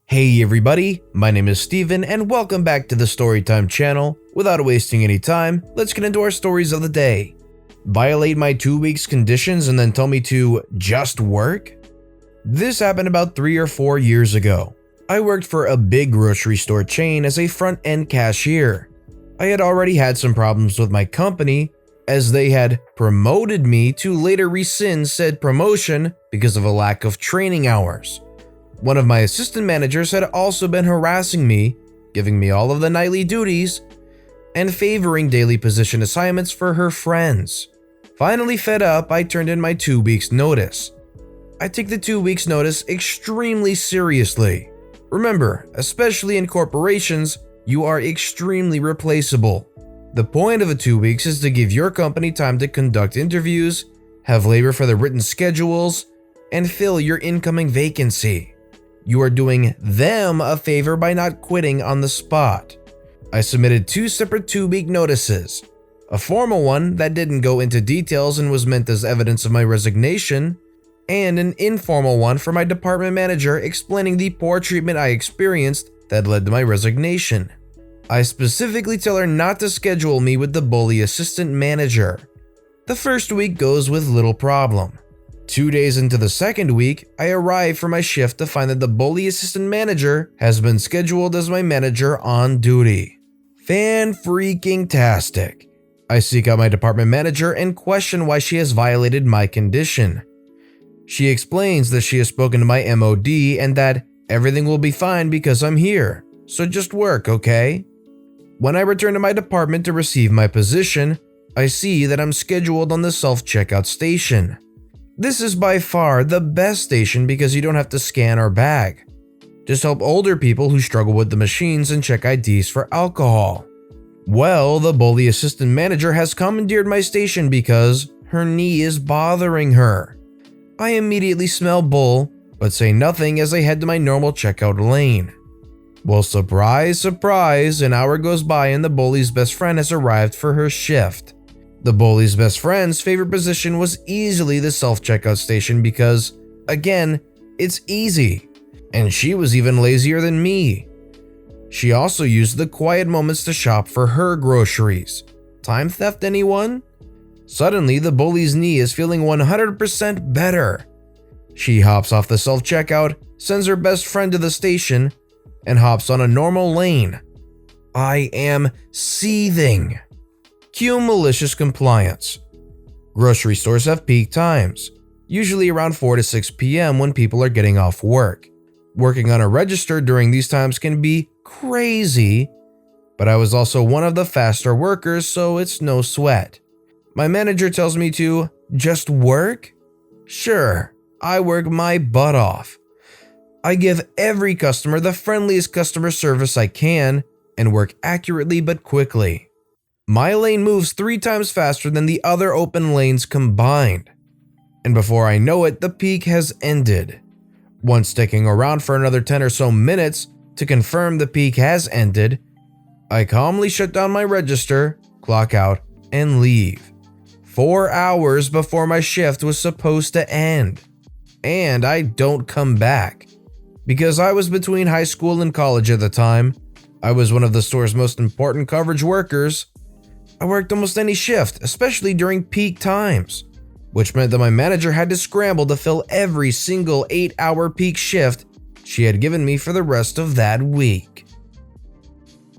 Hey everybody, my name is Steven and welcome back to the Storytime channel. Without wasting any time, let's get into our stories of the day. Violate my 2 weeks conditions and then tell me to just work? This happened about 3 or 4 years ago. I worked for a big grocery store chain as a front-end cashier. I had already had some problems with my company as they had promoted me to later rescind said promotion because of a lack of training hours. One of my assistant managers had also been harassing me, giving me all of the nightly duties, and favoring daily position assignments for her friends. Finally fed up, I turned in my 2 weeks notice. I take the 2 weeks notice extremely seriously. Remember, especially in corporations, you are extremely replaceable. The point of the 2 weeks is to give your company time to conduct interviews, have labor for the written schedules, and fill your incoming vacancy. You are doing them a favor by not quitting on the spot. I submitted 2 separate 2-week notices. A formal one that didn't go into details and was meant as evidence of my resignation, and an informal one for my department manager explaining the poor treatment I experienced that led to my resignation. I specifically tell her not to schedule me with the bully assistant manager. The first week goes with little problem. 2 days into the second week, I arrive for my shift to find that the bully assistant manager has been scheduled as my manager on duty. Fan-freaking-tastic. I seek out my department manager and question why she has violated my condition. She explains that she has spoken to my MOD and that everything will be fine because I'm here, so just work, okay? When I return to my department to receive my position, I see that I'm scheduled on the self-checkout station. This is by far the best station because you don't have to scan or bag. Just help older people who struggle with the machines and check IDs for alcohol. Well, the bully assistant manager has commandeered my station because her knee is bothering her. I immediately smell bull, but say nothing as I head to my normal checkout lane. Well, surprise, surprise, an hour goes by and the bully's best friend has arrived for her shift. The bully's best friend's favorite position was easily the self-checkout station because, again, it's easy. And she was even lazier than me. She also used the quiet moments to shop for her groceries. Time theft, anyone? Suddenly, the bully's knee is feeling 100% better. She hops off the self-checkout, sends her best friend to the station, and hops on a normal lane. I am seething. Cue malicious compliance. Grocery stores have peak times, usually around 4 to 6 p.m. when people are getting off work. Working on a register during these times can be crazy, but I was also one of the faster workers, so it's no sweat. My manager tells me to just work? Sure, I work my butt off. I give every customer the friendliest customer service I can and work accurately but quickly. My lane moves 3 times faster than the other open lanes combined. And before I know it, the peak has ended. Once sticking around for another 10 or so minutes to confirm the peak has ended, I calmly shut down my register, clock out, and leave. 4 hours before my shift was supposed to end. And I don't come back. Because I was between high school and college at the time, I was one of the store's most important coverage workers. I worked almost any shift, especially during peak times, which meant that my manager had to scramble to fill every single 8-hour peak shift she had given me for the rest of that week.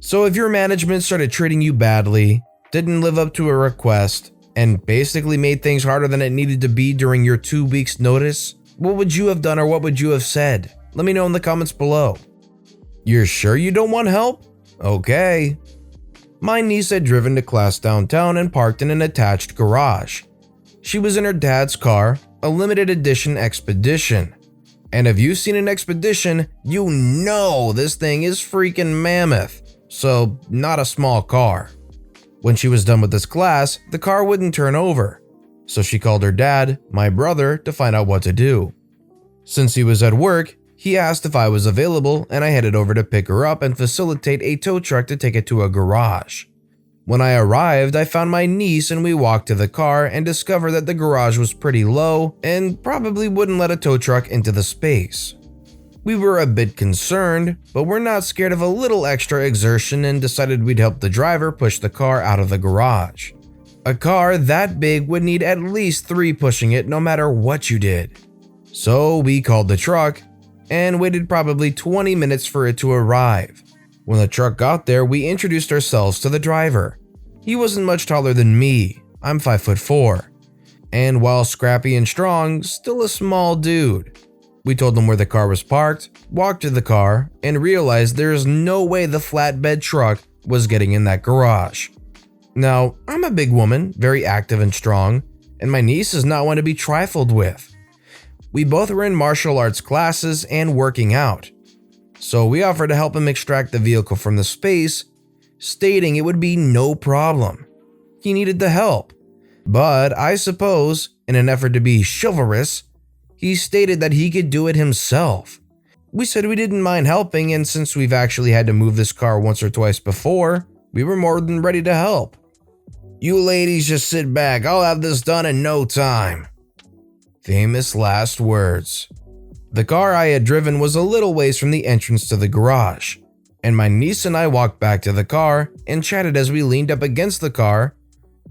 So if your management started treating you badly, didn't live up to a request, and basically made things harder than it needed to be during your 2 weeks notice, what would you have done or what would you have said? Let me know in the comments below. You're sure you don't want help? Okay. My niece had driven to class downtown and parked in an attached garage. She was in her dad's car, a limited edition Expedition. And if you've seen an Expedition, you know this thing is freaking mammoth, so not a small car. When she was done with this class, the car wouldn't turn over, so she called her dad, my brother, to find out what to do. Since he was at work, he asked if I was available and I headed over to pick her up and facilitate a tow truck to take it to a garage. When I arrived, I found my niece and we walked to the car and discovered that the garage was pretty low and probably wouldn't let a tow truck into the space. We were a bit concerned, but we're not scared of a little extra exertion and decided we'd help the driver push the car out of the garage. A car that big would need at least 3 pushing it no matter what you did. So we called the truck and waited probably 20 minutes for it to arrive. When the truck got there, we introduced ourselves to the driver. He wasn't much taller than me. I'm 5'4", and while scrappy and strong, still a small dude. We told him where the car was parked, walked to the car, and realized there is no way the flatbed truck was getting in that garage. Now, I'm a big woman, very active and strong, and my niece is not one to be trifled with. We both were in martial arts classes and working out, so we offered to help him extract the vehicle from the space, stating it would be no problem. He needed the help, but I suppose, in an effort to be chivalrous, he stated that he could do it himself. We said we didn't mind helping, and since we've actually had to move this car once or twice before, we were more than ready to help. "You ladies just sit back, I'll have this done in no time." Famous last words. The car I had driven was a little ways from the entrance to the garage, and my niece and I walked back to the car and chatted as we leaned up against the car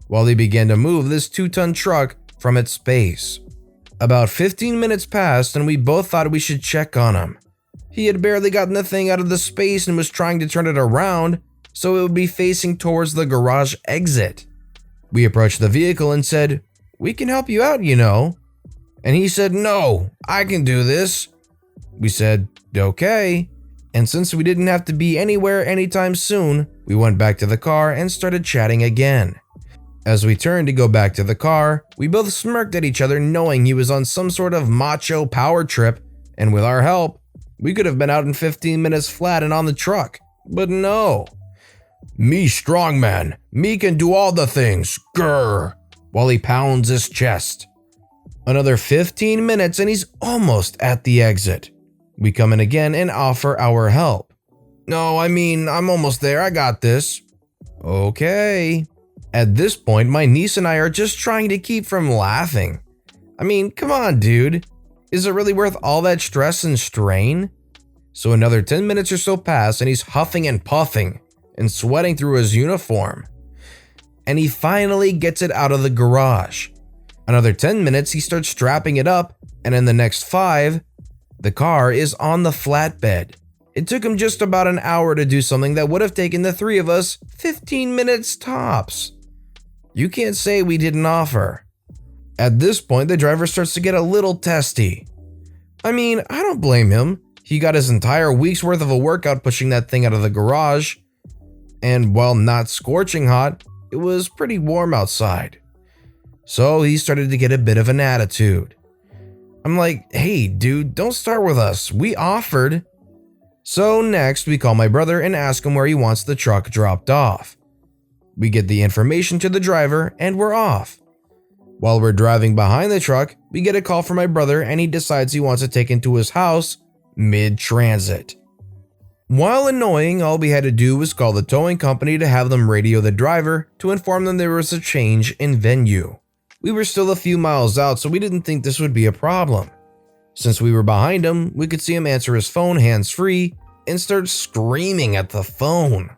while he began to move this 2-ton truck from its space. About 15 minutes passed and we both thought we should check on him. He had barely gotten the thing out of the space and was trying to turn it around so it would be facing towards the garage exit. We approached the vehicle and said, "We can help you out, you know." And he said, "No, I can do this." We said, "Okay." And since we didn't have to be anywhere anytime soon, we went back to the car and started chatting again. As we turned to go back to the car, we both smirked at each other knowing he was on some sort of macho power trip, and with our help, we could have been out in 15 minutes flat and on the truck. But no. "Me strong man, me can do all the things, grr," while he pounds his chest. Another 15 minutes and he's almost at the exit. We come in again and offer our help. "No, I'm almost there, I got this." Okay. At this point, my niece and I are just trying to keep from laughing. Come on, dude. Is it really worth all that stress and strain? So another 10 minutes or so pass and he's huffing and puffing and sweating through his uniform. And he finally gets it out of the garage. Another 10 minutes, he starts strapping it up, and in the next 5, the car is on the flatbed. It took him just about an hour to do something that would have taken the 3 of us 15 minutes tops. You can't say we didn't offer. At this point, the driver starts to get a little testy. I don't blame him. He got his entire week's worth of a workout pushing that thing out of the garage, and while not scorching hot, it was pretty warm outside. So he started to get a bit of an attitude. I'm like, "Hey dude, don't start with us, we offered." So next we call my brother and ask him where he wants the truck dropped off. We get the information to the driver and we're off. While we're driving behind the truck, we get a call from my brother and he decides he wants to take it to his house mid-transit. While annoying, all we had to do was call the towing company to have them radio the driver to inform them there was a change in venue. We were still a few miles out, so we didn't think this would be a problem. Since we were behind him, we could see him answer his phone hands-free and start screaming at the phone.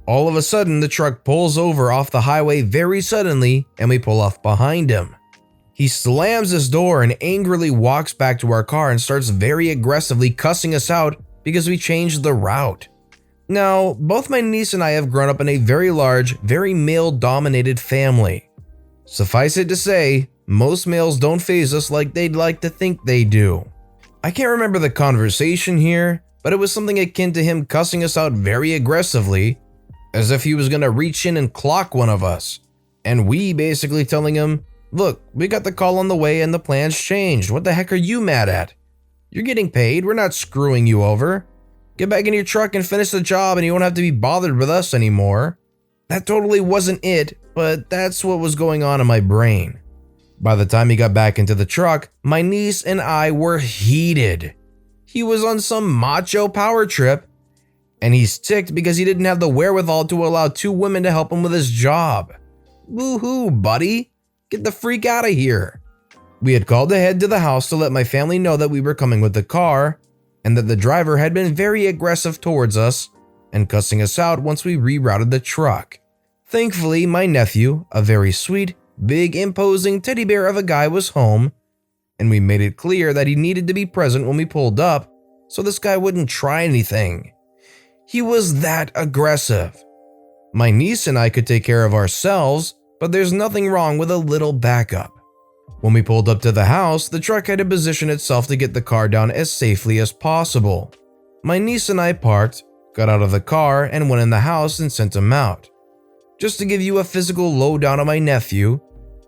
All of a sudden, the truck pulls over off the highway very suddenly and we pull off behind him. He slams his door and angrily walks back to our car and starts very aggressively cussing us out because we changed the route. Now, both my niece and I have grown up in a very large, very male-dominated family. Suffice it to say, most males don't faze us like they'd like to think they do. I can't remember the conversation here, but it was something akin to him cussing us out very aggressively, as if he was gonna reach in and clock one of us, and we basically telling him, "Look, we got the call on the way and the plans changed, what the heck are you mad at? You're getting paid, we're not screwing you over. Get back in your truck and finish the job and you won't have to be bothered with us anymore." That totally wasn't it, but that's what was going on in my brain. By the time he got back into the truck, my niece and I were heated. He was on some macho power trip, and he's ticked because he didn't have the wherewithal to allow 2 women to help him with his job. Woohoo, buddy. Get the freak out of here. We had called ahead to the house to let my family know that we were coming with the car, and that the driver had been very aggressive towards us and cussing us out once we rerouted the truck. Thankfully, my nephew, a very sweet, big, imposing teddy bear of a guy, was home, and we made it clear that he needed to be present when we pulled up so this guy wouldn't try anything. He was that aggressive. My niece and I could take care of ourselves, but there's nothing wrong with a little backup. When we pulled up to the house, the truck had to position itself to get the car down as safely as possible. My niece and I parked, got out of the car, and went in the house and sent him out. Just to give you a physical lowdown on my nephew,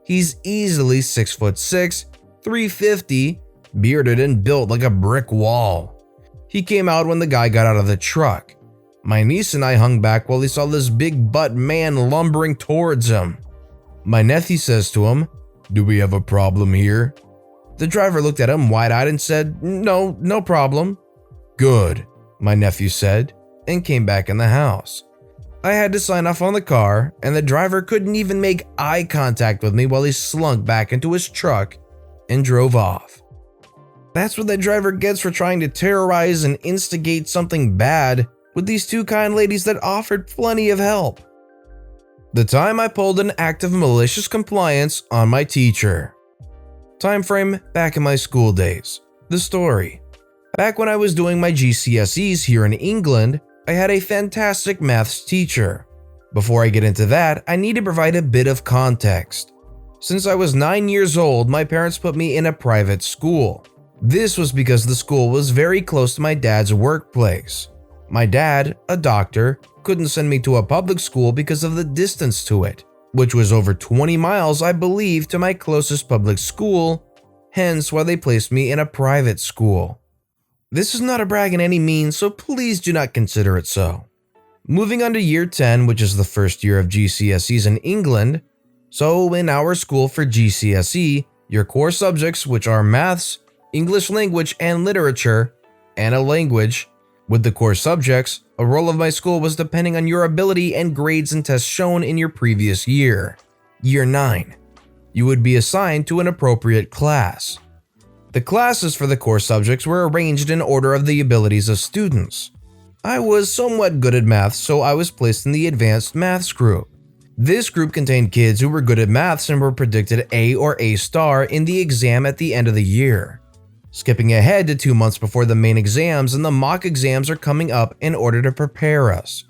he's easily 6'6", 350, bearded and built like a brick wall. He came out when the guy got out of the truck. My niece and I hung back while he saw this big butt man lumbering towards him. My nephew says to him, "Do we have a problem here?" The driver looked at him wide-eyed and said, No problem." "Good," my nephew said, and came back in the house. I had to sign off on the car, and the driver couldn't even make eye contact with me while he slunk back into his truck and drove off. That's what that driver gets for trying to terrorize and instigate something bad with these two kind ladies that offered plenty of help. The time I pulled an act of malicious compliance on my teacher. Time frame back in my school days. The story. Back when I was doing my GCSEs here in England, I had a fantastic maths teacher. Before I get into that, I need to provide a bit of context. Since I was 9 years old, my parents put me in a private school. This was because the school was very close to my dad's workplace. My dad, a doctor, couldn't send me to a public school because of the distance to it, which was over 20 miles, I believe, to my closest public school, hence why they placed me in a private school. This is not a brag in any means, so please do not consider it so. Moving on to year 10, which is the first year of GCSEs in England. So in our school for GCSE, your core subjects, which are maths, English language and literature, and a language. With the core subjects, a role of my school was depending on your ability and grades and tests shown in your previous year. Year 9. You would be assigned to an appropriate class. The classes for the core subjects were arranged in order of the abilities of students. I was somewhat good at maths, so I was placed in the advanced maths group. This group contained kids who were good at maths and were predicted A or A star in the exam at the end of the year. Skipping ahead to 2 months before the main exams and the mock exams are coming up in order to prepare us.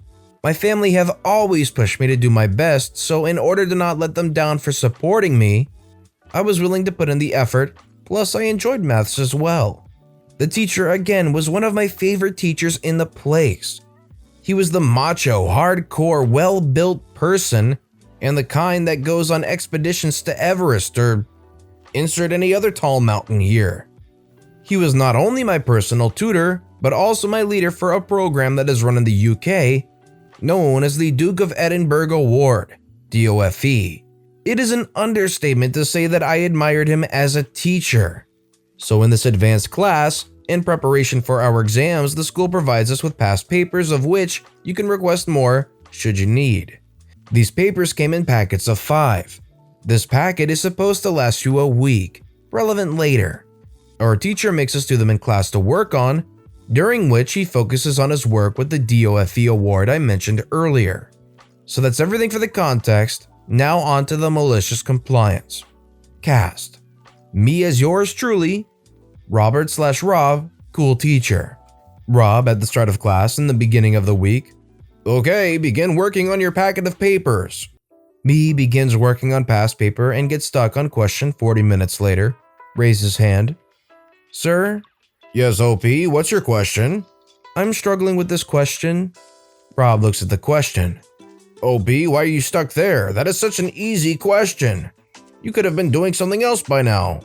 My family have always pushed me to do my best, so in order to not let them down for supporting me, I was willing to put in the effort, plus I enjoyed maths as well. The teacher again was one of my favorite teachers in the place. He was the macho, hardcore, well-built person and the kind that goes on expeditions to Everest or insert any other tall mountain here. He was not only my personal tutor, but also my leader for a program that is run in the UK, known as the Duke of Edinburgh Award, DOFE. It is an understatement to say that I admired him as a teacher. So in this advanced class, in preparation for our exams, the school provides us with past papers of which you can request more should you need. These papers came in packets of 5. This packet is supposed to last you a week, relevant later. Our teacher makes us do them in class to work on, during which he focuses on his work with the DOFE award I mentioned earlier. So that's everything for the context. Now on to the malicious compliance. Cast. Me as yours truly, Robert/Rob, cool teacher. Rob at the start of class in the beginning of the week. Okay, begin working on your packet of papers. Me begins working on past paper and gets stuck on question 40 minutes later. Raises hand. Sir? Yes, OP, what's your question? I'm struggling with this question. Rob looks at the question. OP, why are you stuck there? That is such an easy question. You could have been doing something else by now.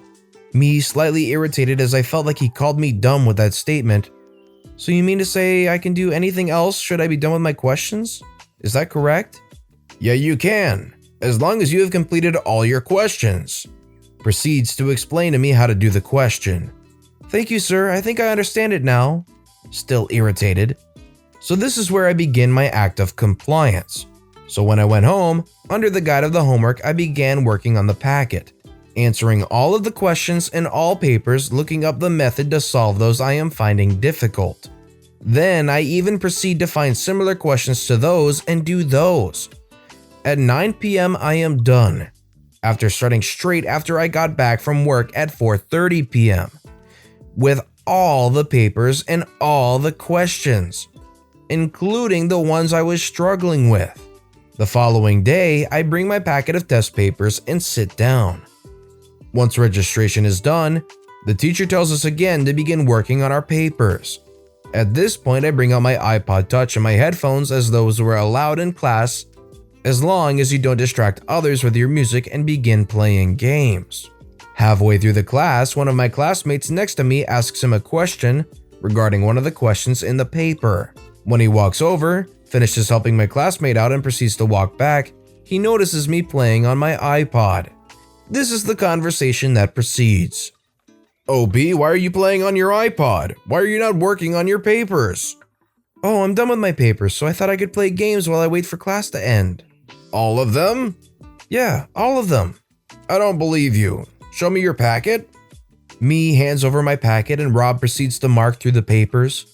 Me slightly irritated as I felt like he called me dumb with that statement. So you mean to say I can do anything else should I be done with my questions? Is that correct? Yeah, you can, as long as you have completed all your questions. Proceeds to explain to me how to do the question. Thank you, sir. I think I understand it now. Still irritated. So this is where I begin my act of compliance. So when I went home, under the guide of the homework, I began working on the packet. answering all of the questions in all papers, looking up the method to solve those I am finding difficult. Then I even proceed to find similar questions to those and do those. At 9 p.m. I am done, after starting straight after I got back from work at 4:30 p.m. with all the papers and all the questions, including the ones I was struggling with. The following day, I bring my packet of test papers and sit down. Once registration is done, the teacher tells us again to begin working on our papers. At this point, I bring out my iPod Touch and my headphones, as those were allowed in class, as long as you don't distract others with your music and begin playing games. Halfway through the class, one of my classmates next to me asks him a question regarding one of the questions in the paper. When he walks over, finishes helping my classmate out, and proceeds to walk back, he notices me playing on my iPod. This is the conversation that proceeds. "OP, why are you playing on your iPod? Why are you not working on your papers?" "Oh, I'm done with my papers, so I thought I could play games while I wait for class to end." "All of them?" "Yeah, all of them." "I don't believe you. Show me your packet." Me hands over my packet and Rob proceeds to mark through the papers.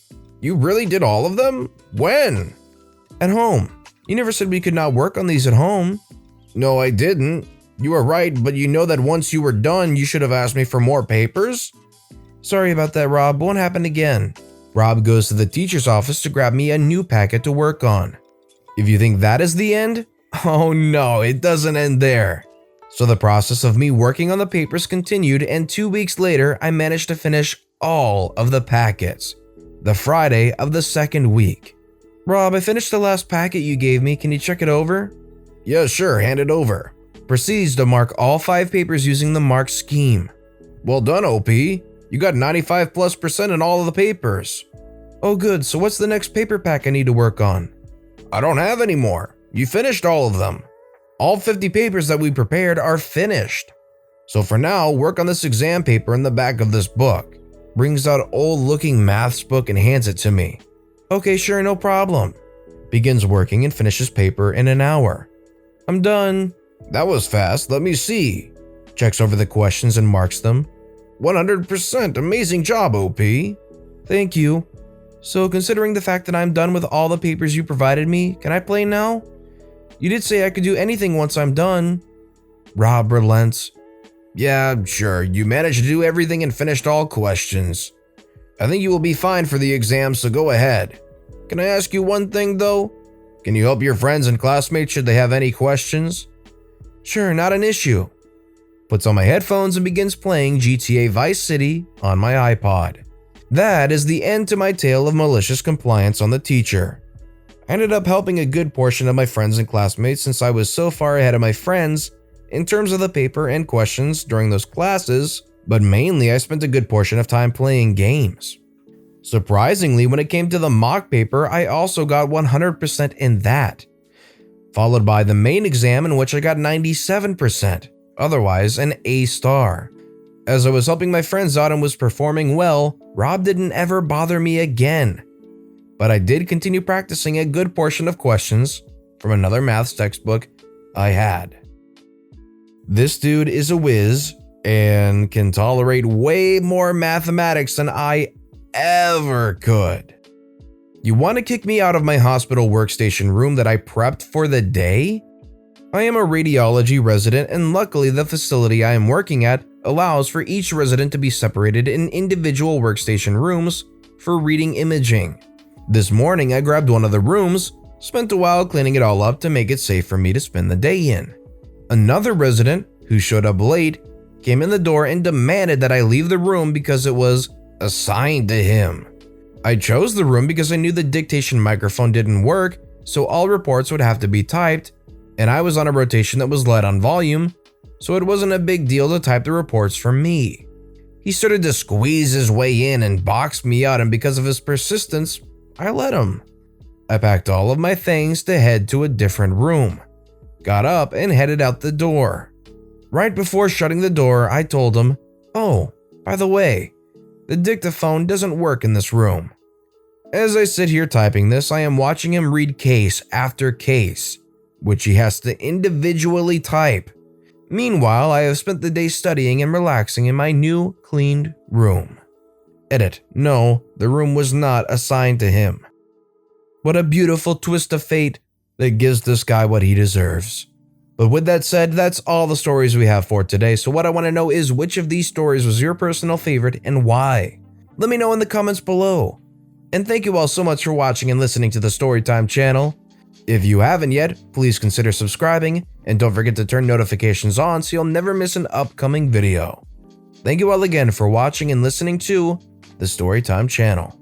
"You really did all of them? When?" "At home. You never said we could not work on these at home." "No, I didn't. You were right, but you know that once you were done, you should have asked me for more papers." "Sorry about that, Rob. Won't happen again." Rob goes to the teacher's office to grab me a new packet to work on. If you think that is the end, oh no, it doesn't end there. So the process of me working on the papers continued, and 2 weeks later, I managed to finish all of the packets. The Friday of the second week. "Rob, I finished the last packet you gave me. Can you check it over?" "Yeah, sure, hand it over." Proceeds to mark all 5 papers using the mark scheme. "Well done, OP. You got 95+% in all of the papers." "Oh good, so what's the next paper pack I need to work on?" "I don't have any more. You finished all of them. All 50 papers that we prepared are finished. So for now, work on this exam paper in the back of this book." Brings out old looking maths book and hands it to me. "Okay, sure, no problem." Begins working and finishes paper in an hour. "I'm done." "That was fast, let me see." Checks over the questions and marks them. 100%, amazing job, OP. "Thank you. So considering the fact that I'm done with all the papers you provided me, can I play now? You did say I could do anything once I'm done." Rob relents. "Yeah, sure, you managed to do everything and finished all questions. I think you will be fine for the exam, so go ahead. Can I ask you one thing though? Can you help your friends and classmates should they have any questions?" "Sure, not an issue." Puts on my headphones and begins playing GTA Vice City on my iPod. That is the end to my tale of malicious compliance on the teacher. I ended up helping a good portion of my friends and classmates since I was so far ahead of my friends in terms of the paper and questions during those classes, but mainly I spent a good portion of time playing games. Surprisingly, when it came to the mock paper, I also got 100% in that, followed by the main exam in which I got 97%, otherwise an A star. As I was helping my friends out and was performing well, Rob didn't ever bother me again. But I did continue practicing a good portion of questions from another maths textbook I had. This dude is a whiz and can tolerate way more mathematics than I ever could. You want to kick me out of my hospital workstation room that I prepped for the day? I am a radiology resident, and luckily the facility I am working at allows for each resident to be separated in individual workstation rooms for reading imaging. This morning I grabbed one of the rooms, spent a while cleaning it all up to make it safe for me to spend the day in. Another resident, who showed up late, came in the door and demanded that I leave the room because it was assigned to him. I chose the room because I knew the dictation microphone didn't work, so all reports would have to be typed, and I was on a rotation that was light on volume, so it wasn't a big deal to type the reports for me. He started to squeeze his way in and box me out, and because of his persistence, I let him. I packed all of my things to head to a different room, got up and headed out the door. Right before shutting the door, I told him, "Oh, by the way, the dictaphone doesn't work in this room." As I sit here typing this, I am watching him read case after case, which he has to individually type. Meanwhile, I have spent the day studying and relaxing in my new, cleaned room. Edit. No, the room was not assigned to him. What a beautiful twist of fate that gives this guy what he deserves. But with that said, that's all the stories we have for today, so what I want to know is which of these stories was your personal favorite and why? Let me know in the comments below. And thank you all so much for watching and listening to the Storytime channel. If you haven't yet, please consider subscribing, and don't forget to turn notifications on so you'll never miss an upcoming video. Thank you all again for watching and listening to the Storytime channel.